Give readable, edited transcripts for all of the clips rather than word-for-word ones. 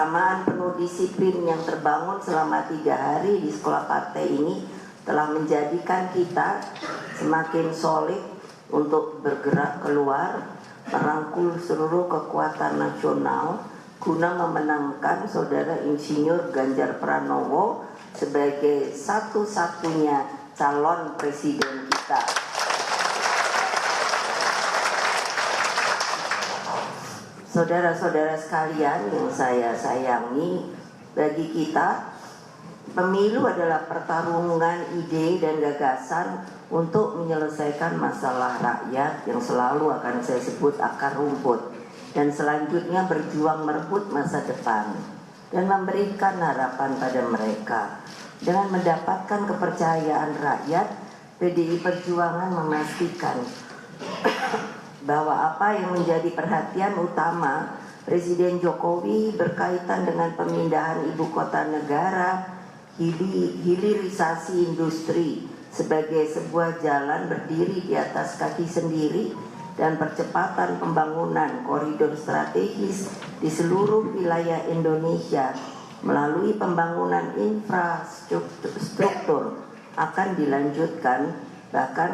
kebersamaan penuh disiplin yang terbangun selama 3 hari di sekolah partai ini telah menjadikan kita semakin solid untuk bergerak keluar, merangkul seluruh kekuatan nasional guna memenangkan Saudara Insinyur Ganjar Pranowo sebagai satu-satunya calon presiden kita. Saudara-saudara sekalian yang saya sayangi, bagi kita pemilu adalah pertarungan ide dan gagasan untuk menyelesaikan masalah rakyat yang selalu akan saya sebut akar rumput, dan selanjutnya berjuang merebut masa depan dan memberikan harapan pada mereka. Dengan mendapatkan kepercayaan rakyat, PDI Perjuangan memastikan bahwa apa yang menjadi perhatian utama Presiden Jokowi berkaitan dengan pemindahan ibu kota negara, hilirisasi industri sebagai sebuah jalan berdiri di atas kaki sendiri, dan percepatan pembangunan koridor strategis di seluruh wilayah Indonesia melalui pembangunan infrastruktur akan dilanjutkan. Bahkan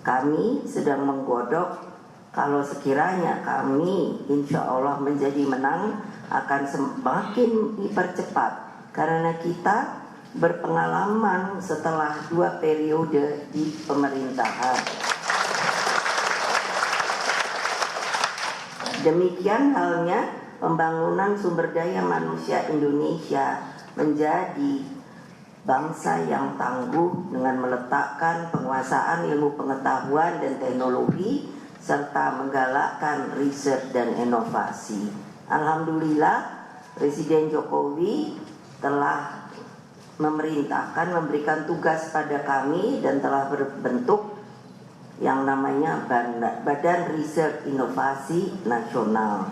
kami sedang menggodok, kalau sekiranya kami insya Allah menjadi menang, akan semakin dipercepat karena kita berpengalaman setelah 2 periode di pemerintahan. Demikian halnya pembangunan sumber daya manusia Indonesia menjadi bangsa yang tangguh dengan meletakkan penguasaan ilmu pengetahuan dan teknologi serta menggalakkan riset dan inovasi. Alhamdulillah, Presiden Jokowi telah memberikan tugas pada kami dan telah berbentuk yang namanya Badan Riset Inovasi Nasional.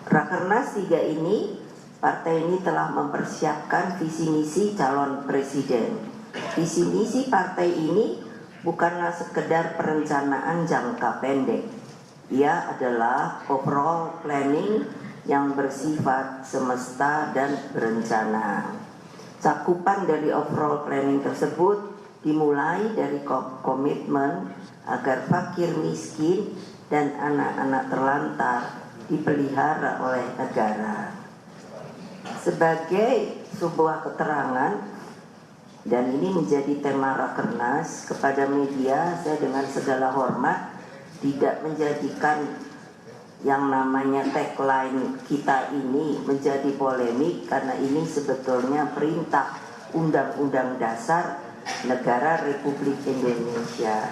Rakernas 3 ini, partai ini telah mempersiapkan visi misi calon presiden. Visi misi partai ini bukanlah sekedar perencanaan jangka pendek. Ia adalah overall planning yang bersifat semesta dan berencana. Cakupan dari overall planning tersebut dimulai dari komitmen agar fakir miskin dan anak-anak terlantar dipelihara oleh negara. Sebagai sebuah keterangan, dan ini menjadi tema Rakernas, kepada media saya dengan segala hormat tidak menjadikan yang namanya tagline kita ini menjadi polemik, karena ini sebetulnya perintah Undang-Undang Dasar Negara Republik Indonesia.